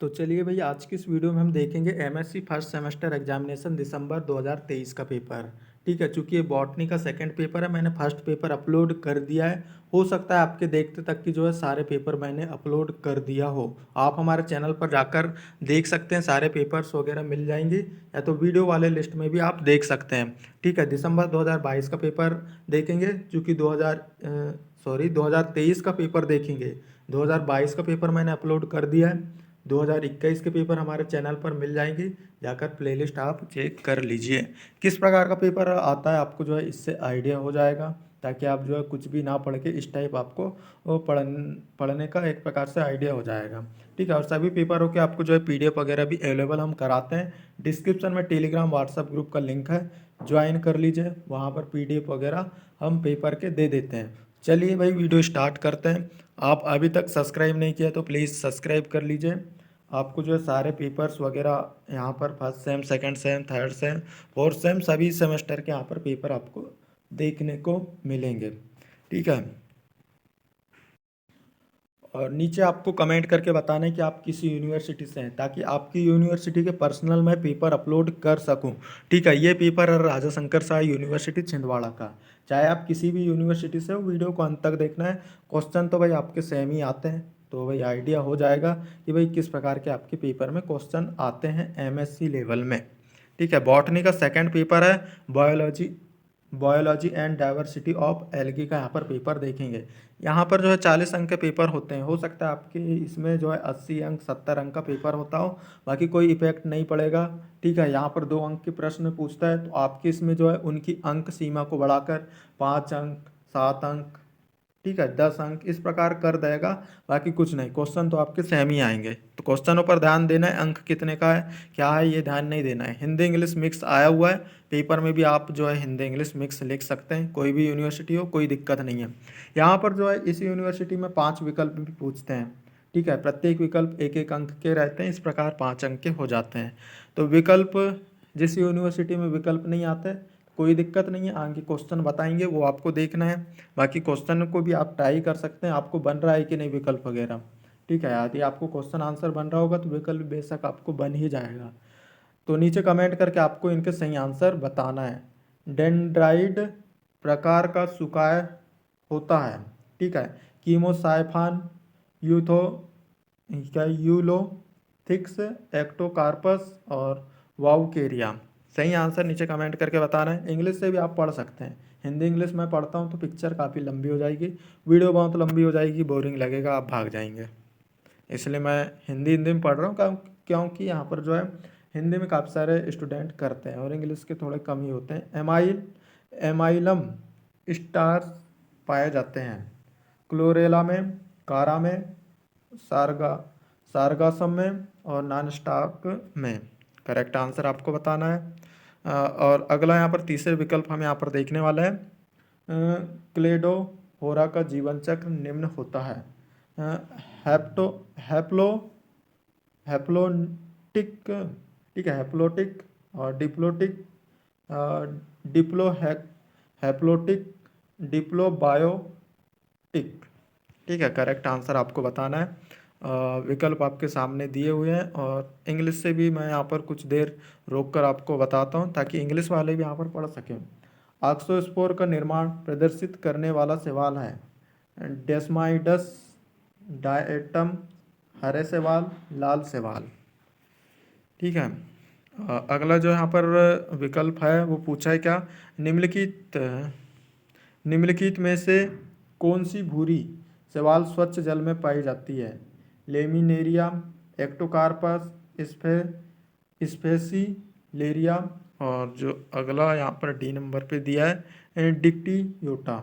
तो चलिए भाई, आज की इस वीडियो में हम देखेंगे एमएससी फर्स्ट सेमेस्टर एग्जामिनेशन दिसंबर 2023 का पेपर। ठीक है, चूंकि ये बॉटनी का सेकंड पेपर है, मैंने फर्स्ट पेपर अपलोड कर दिया है। हो सकता है आपके देखते तक की जो है सारे पेपर मैंने अपलोड कर दिया हो। आप हमारे चैनल पर जाकर देख सकते हैं, सारे पेपर्स वगैरह मिल जाएंगे, या तो वीडियो वाले लिस्ट में भी आप देख सकते हैं। ठीक है, दिसंबर 2022 का पेपर देखेंगे, चूँकि 2023 का पेपर देखेंगे। 2022 का पेपर मैंने अपलोड कर दिया है। 2021 के पेपर हमारे चैनल पर मिल जाएंगे, जाकर प्लेलिस्ट आप चेक कर लीजिए। किस प्रकार का पेपर आता है आपको जो है इससे आइडिया हो जाएगा, ताकि आप जो है कुछ भी ना पढ़ के इस टाइप आपको वो पढ़ने का एक प्रकार से आइडिया हो जाएगा। ठीक है, और सभी पेपरों के आपको जो है पीडीएफ वगैरह भी अवेलेबल हम कराते हैं। डिस्क्रिप्शन में टेलीग्राम व्हाट्सएप ग्रुप का लिंक है, ज्वाइन कर लीजिए, वहाँ पर पीडीएफ वगैरह हम पेपर के दे देते हैं। चलिए भाई, वीडियो स्टार्ट करते हैं। आप अभी तक सब्सक्राइब नहीं किया तो प्लीज़ सब्सक्राइब कर लीजिए। आपको जो है सारे पेपर्स वगैरह यहाँ पर first sem, second same, third same, fourth same, सभी सेमेस्टर के यहाँ पर पेपर आपको देखने को मिलेंगे। ठीक है, और नीचे आपको कमेंट करके बताना है कि आप किस यूनिवर्सिटी से हैं, ताकि आपकी यूनिवर्सिटी के पर्सनल मैं पेपर अपलोड कर सकूं। ठीक है, ये पेपर है राजा शंकर शाह यूनिवर्सिटी छिंदवाड़ा का। चाहे आप किसी भी यूनिवर्सिटी से हो, वीडियो को अंत तक देखना है। क्वेश्चन तो भाई आपके सेम ही आते हैं, तो भाई आइडिया हो जाएगा कि भाई किस प्रकार के आपके पेपर में क्वेश्चन आते हैं एमएससी लेवल में। ठीक है, बॉटनी का सेकंड पेपर है, biology biology and diversity of algae का यहाँ पर पेपर देखेंगे। यहाँ पर जो है 40 अंक के पेपर होते हैं। हो सकता है आपके इसमें जो है 80 अंक 70 अंक का पेपर होता हो, बाकी कोई इफेक्ट नहीं पड़ेगा। ठीक है, यहाँ पर 2 अंक के प्रश्न पूछता है, तो आपके इसमें जो है उनकी अंक सीमा को बढ़ाकर 5 अंक, 7 अंक, ठीक है, 10 अंक इस प्रकार कर देगा। बाकी कुछ नहीं, क्वेश्चन तो आपके सेम ही आएंगे। तो क्वेश्चनों पर ध्यान देना है, अंक कितने का है क्या है ये ध्यान नहीं देना है। हिंदी इंग्लिश मिक्स आया हुआ है पेपर में भी, आप जो है हिंदी इंग्लिश मिक्स लिख सकते हैं, कोई भी यूनिवर्सिटी हो, कोई दिक्कत नहीं है। यहाँ पर जो है इस यूनिवर्सिटी में 5 विकल्प भी पूछते हैं। ठीक है, प्रत्येक विकल्प 1 1 अंक के रहते हैं, इस प्रकार 5 अंक के हो जाते हैं। तो विकल्प, जिस यूनिवर्सिटी में विकल्प नहीं आते कोई दिक्कत नहीं है, आगे क्वेश्चन बताएंगे वो आपको देखना है। बाकी क्वेश्चन को भी आप ट्राई कर सकते हैं, आपको बन रहा है कि नहीं विकल्प वगैरह। ठीक है, यदि आपको क्वेश्चन आंसर बन रहा होगा तो विकल्प बेशक आपको बन ही जाएगा। तो नीचे कमेंट करके आपको इनके सही आंसर बताना है। डेंड्राइड प्रकार का सुकाय होता है। ठीक है, कीमोसाइफान, यूथो क्या यूलोथिक्स, एक्टोकार्पस और वाउकेरिया। सही आंसर नीचे कमेंट करके बताना है। इंग्लिश से भी आप पढ़ सकते हैं, हिंदी इंग्लिश मैं पढ़ता हूँ तो पिक्चर काफ़ी लंबी हो जाएगी, वीडियो बहुत लंबी हो जाएगी, बोरिंग लगेगा, आप भाग जाएंगे। इसलिए मैं हिंदी हिंदी में पढ़ रहा हूँ, क्योंकि यहाँ पर जो है हिंदी में काफ़ी सारे स्टूडेंट करते हैं और इंग्लिश के थोड़े कम ही होते हैं। एमाइलम स्टार्स पाए जाते हैं क्लोरेला में, कारा में, सारगा सारगासम में और नॉन स्टॉक में। करेक्ट आंसर आपको बताना है। और अगला यहाँ पर तीसरे विकल्प हम यहाँ पर देखने वाले हैं। क्लेडो होरा का जीवन चक्र निम्न होता है। हैप्टो हैप्लो हैप्लोटिक, ठीक है, हैप्लोटिक और डिप्लोटिक, डिप्लो हैप्लोटिक, डिप्लोबायोटिक। ठीक है, करेक्ट आंसर आपको बताना है। विकल्प आपके सामने दिए हुए हैं, और इंग्लिश से भी मैं यहाँ पर कुछ देर रोक कर आपको बताता हूँ, ताकि इंग्लिश वाले भी यहाँ पर पढ़ सकें। ऑक्सोस्पोर का निर्माण प्रदर्शित करने वाला शैवाल है डेस्माइडस डायटम, हरे शैवाल, लाल शैवाल। ठीक है, अगला जो यहाँ पर विकल्प है वो पूछा है क्या, निम्नलिखित निम्नलिखित में से कौन सी भूरी शैवाल स्वच्छ जल में पाई जाती है। लेमिनेरिया, एक्टोकार्पस, स्पेसिलेरिया, और जो अगला यहाँ पर डी नंबर पे दिया है डिक्टियोटा।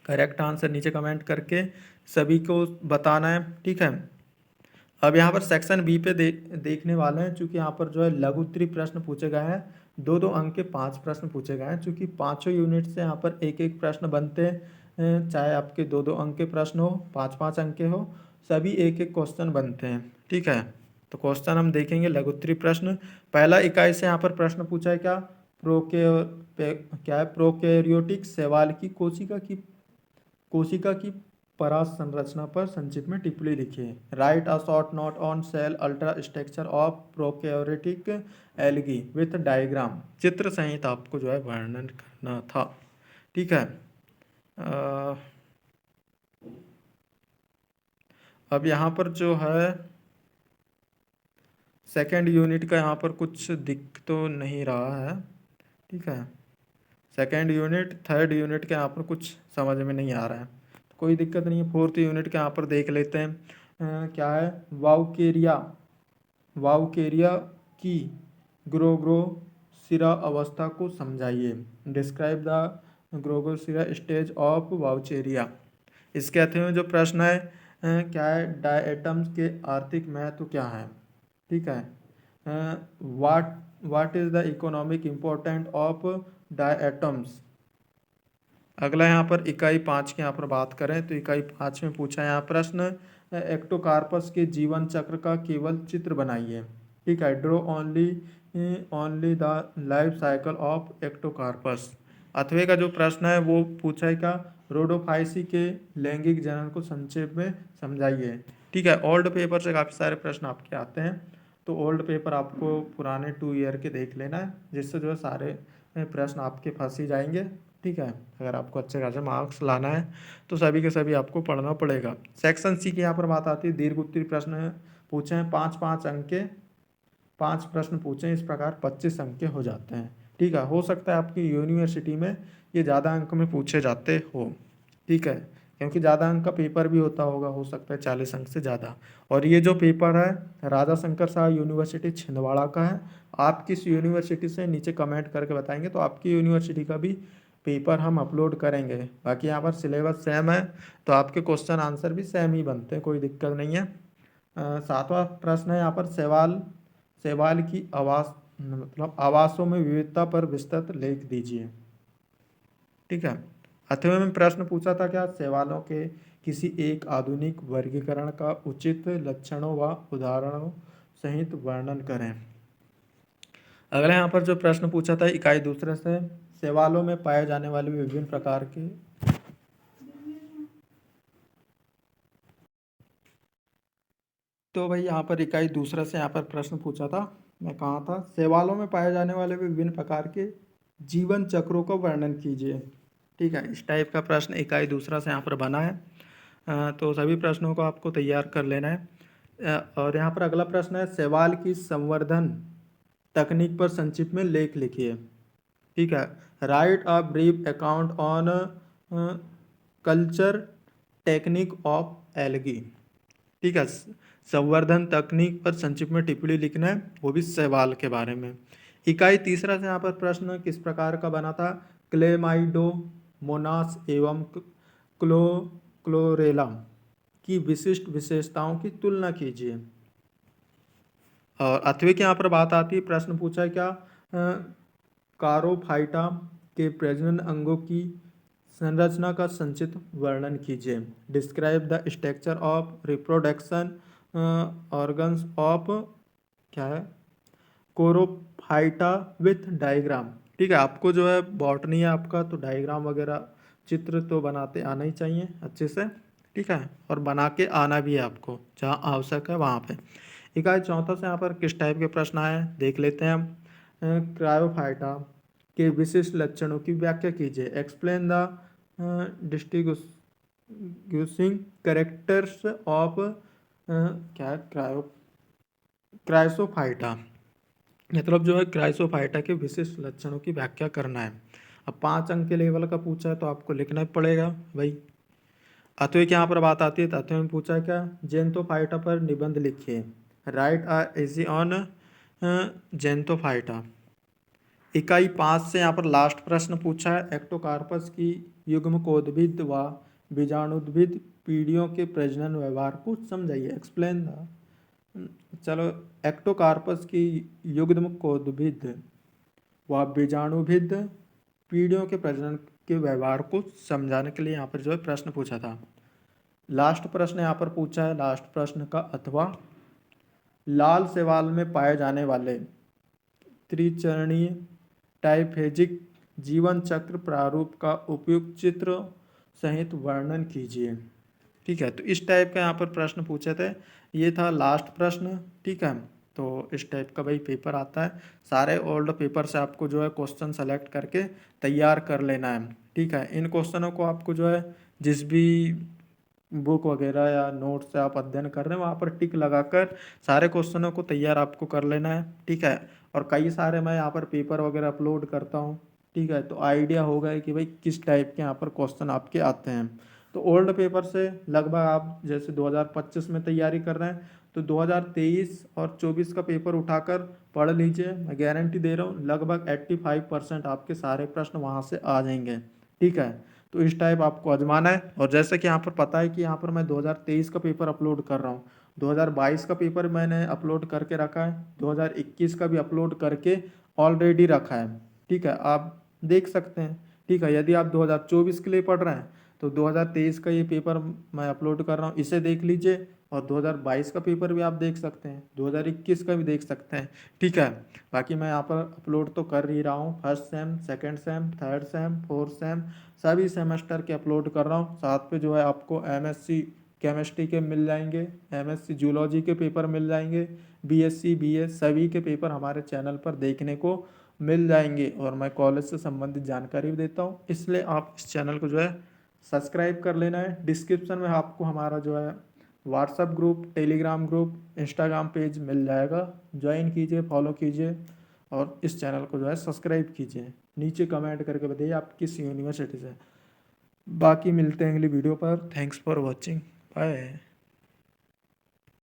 करेक्ट आंसर नीचे कमेंट करके सभी को बताना है। ठीक है, अब यहाँ पर सेक्शन बी पे देखने वाले हैं, चूंकि यहाँ पर जो है लघु उत्तरीय प्रश्न पूछे गए हैं। 2 2 अंक के 5 प्रश्न पूछे गए हैं, चूंकि पाँचों यूनिट से यहाँ पर 1 1 प्रश्न बनते हैं। चाहे आपके 2 2 अंक के प्रश्न हो, 5 5 अंक के हो, सभी 1 1 क्वेश्चन बनते हैं। ठीक है, तो क्वेश्चन हम देखेंगे लघु उत्तरीय प्रश्न। पहला इकाई से यहाँ पर प्रश्न पूछा है क्या, क्या है, प्रोकैरियोटिक शैवाल की कोशिका की परास संरचना पर संक्षिप्त में टिप्पणी लिखिए। Write a short note on sale ultra structure of prokaryotic algae with diagram. चित्र सहित आपको जो है वर्णन करना था। ठीक है। अब यहाँ पर जो है सेकेंड यूनिट का यहाँ पर कुछ दिख तो नहीं रहा है। ठीक है। सेकेंड यूनिट थर्ड यूनिट के यहाँ पर कुछ समझ में नहीं आ रहा है, तो कोई दिक्कत नहीं है। फोर्थ यूनिट के यहाँ पर देख लेते हैं। क्या है, वाउकेरिया की ग्रोगोसिरा अवस्था को समझाइए। Describe the gongrosira stage of Vaucheria. इसके अर्थ में जो प्रश्न है क्या है, डायटम्स के आर्थिक महत्व क्या है। ठीक है। What is the economic important of diatoms. अगला यहाँ पर इकाई 5 की यहाँ पर बात करें तो इकाई 5 में पूछा है यहाँ प्रश्न, एक्टोकार्पस के जीवन चक्र का केवल चित्र बनाइए। ठीक है। Draw only the life cycle of Ectocarpus. अथवे का जो प्रश्न है वो पूछा है क्या, रोडोफाइसी के लैंगिक जनन को संक्षेप में समझाइए। ठीक है। ओल्ड पेपर से काफ़ी सारे प्रश्न आपके आते हैं, तो ओल्ड पेपर आपको पुराने 2 ईयर के देख लेना है, जिससे जो है सारे प्रश्न आपके फंस ही जाएंगे। ठीक है। अगर आपको अच्छे खासे मार्क्स लाना है तो सभी के सभी आपको पढ़ना पड़ेगा। सेक्शन सी की यहाँ पर बात आती है, दीर्घ उत्तरीय प्रश्न पूछे हैं 5-5 अंक के, 5 प्रश्न पूछे इस प्रकार 25 अंक के हो जाते हैं। ठीक है। हो सकता है आपकी यूनिवर्सिटी में ये ज़्यादा अंक में पूछे जाते हो। ठीक है, क्योंकि ज़्यादा अंक का पेपर भी होता होगा, हो सकता है 40 अंक से ज़्यादा। और ये जो पेपर है राजा शंकर शाह यूनिवर्सिटी छिंदवाड़ा का है। आप किस यूनिवर्सिटी से नीचे कमेंट करके बताएंगे तो आपकी यूनिवर्सिटी का भी पेपर हम अपलोड करेंगे। बाकी यहाँ पर सिलेबस सेम है तो आपके क्वेश्चन आंसर भी सेम ही बनते हैं, कोई दिक्कत नहीं है। 7वां प्रश्न है यहाँ पर, शैवाल की आवास मतलब आवासों में विविधता पर विस्तृत लेख दीजिए। ठीक है। 8वें में प्रश्न पूछा था क्या, शैवालों के किसी एक आधुनिक वर्गीकरण का उचित लक्षणों व उदाहरणों सहित वर्णन करें। अगला यहाँ पर जो प्रश्न पूछा था इकाई दूसरे से, शैवालों में पाए जाने वाले विभिन्न प्रकार के तो भाई यहाँ पर इकाई दूसरा से यहाँ पर प्रश्न पूछा था, मैं कहाँ था, शैवालों में पाए जाने वाले विभिन्न प्रकार के जीवन चक्रों का वर्णन कीजिए। ठीक है। इस टाइप का प्रश्न इकाई दूसरा से यहाँ पर बना है, तो सभी प्रश्नों को आपको तैयार कर लेना है। और यहाँ पर अगला प्रश्न है, शैवाल की संवर्धन तकनीक पर संक्षिप्त में लेख लिखिए। ठीक है। Right a brief account on culture technique of algae. ठीक है। संवर्धन तकनीक पर संक्षिप्त में टिप्पणी लिखना है, वो भी शैवाल के बारे में। इकाई तीसरा से यहाँ पर प्रश्न किस प्रकार का बना था, क्लेमाइडो मोनास एवं क्लोरेला की विशिष्ट विशेषताओं की तुलना कीजिए। और अथवे की यहाँ पर बात आती है, प्रश्न पूछा है क्या, कारोफाइटा के प्रजनन अंगों की संरचना का संक्षिप्त वर्णन कीजिए। Describe the structure of reproduction organs of क्या है, कोरोफाइटा विथ डायग्राम। ठीक है। आपको जो है बॉटनी है आपका, तो डायग्राम वगैरह चित्र तो बनाते आना ही चाहिए अच्छे से। ठीक है। और बना के आना भी है आपको, जहाँ आवश्यक है वहाँ पे। इकाई चौथा से यहाँ पर किस टाइप के प्रश्न आए देख लेते हैं हम। क्रायोफाइटा के विशिष्ट लक्षणों की व्याख्या कीजिए। Explain the distinguishing characters of क्या क्राइसोफाइटा, मतलब जो है क्राइसोफाइटा के विशिष्ट लक्षणों की व्याख्या करना है। अब 5 अंक के लेवल का पूछा है तो आपको लिखना पड़ेगा भाई। अथवे की यहाँ पर बात आती है, तो अथवे में पूछा है क्या, जेंथोफाइटा पर निबंध लिखिए। Write a essay on Xanthophyta. इकाई 5 से यहाँ पर लास्ट प्रश्न पूछा है, एक्टोकार्पस की युग्मकोद्भिद व बीजाणुद्भिद पीढ़ियों के प्रजनन व्यवहार को समझाइए। एक्सप्लेन द, चलो, एक्टोकार्पस की युग्मकोद्भिद व बीजाणुभिद पीढ़ियों के प्रजनन के व्यवहार को समझाने के लिए यहाँ पर जो है प्रश्न पूछा था। लास्ट प्रश्न यहाँ पर पूछा है, लास्ट प्रश्न का अथवा, लाल शैवाल में पाए जाने वाले त्रिचरणीय टाइफेजिक जीवन चक्र प्रारूप का उपयुक्त चित्र सहित वर्णन कीजिए। ठीक है। तो इस टाइप का यहाँ पर प्रश्न पूछे थे, ये था लास्ट प्रश्न। ठीक है, तो इस टाइप का भाई पेपर आता है। सारे ओल्ड पेपर से आपको जो है क्वेश्चन सेलेक्ट करके तैयार कर लेना है। ठीक है, इन क्वेश्चनों को आपको जो है जिस भी बुक वगैरह या नोट से आप अध्ययन कर रहे हैं वहाँ पर टिक लगाकर सारे क्वेश्चनों को तैयार आपको कर लेना है। ठीक है, और कई सारे मैं यहाँ पर पेपर वगैरह अपलोड करता हूँ। ठीक है, तो आइडिया होगा कि भाई किस टाइप के यहाँ पर क्वेश्चन आपके आते हैं। तो ओल्ड पेपर से लगभग आप जैसे 2025 में तैयारी कर रहे हैं तो 2023 और 24 का पेपर उठाकर पढ़ लीजिए। मैं गारंटी दे रहा हूँ लगभग 85% आपके सारे प्रश्न वहाँ से आ जाएंगे। ठीक है, तो इस टाइप आपको आजमाना है। और जैसे कि यहाँ पर पता है कि यहाँ पर मैं 2023 का पेपर अपलोड कर रहा हूँ, 2022 का पेपर मैंने अपलोड करके रखा है, 2021 का भी अपलोड करके ऑलरेडी रखा है। ठीक है, आप देख सकते हैं। ठीक है, यदि आप 2024 के लिए पढ़ रहे हैं तो 2023 का ये पेपर मैं अपलोड कर रहा हूँ, इसे देख लीजिए। और 2022 का पेपर भी आप देख सकते हैं, 2021 का भी देख सकते हैं। ठीक है, बाकी मैं यहाँ पर अपलोड तो कर ही रहा हूँ, first sem, second same, third same, fourth same, सभी सेमेस्टर के अपलोड कर रहा हूँ। साथ पे जो है आपको एमएससी केमिस्ट्री के मिल जाएंगे, एमएससी जूलॉजी के पेपर मिल जाएंगे, बीएससी बीएस सभी के पेपर हमारे चैनल पर देखने को मिल जाएंगे। और मैं कॉलेज से संबंधित जानकारी भी देता हूँ, इसलिए आप इस चैनल को जो है सब्सक्राइब कर लेना है। डिस्क्रिप्शन में आपको हमारा जो है WhatsApp group, Telegram group, Instagram page मिल जाएगा, ज्वाइन कीजिए, फॉलो कीजिए और इस चैनल को जो है सब्सक्राइब कीजिए। नीचे कमेंट करके बताइए आप किस यूनिवर्सिटी से। बाकी मिलते हैं अगली वीडियो पर। Thanks for watching, bye.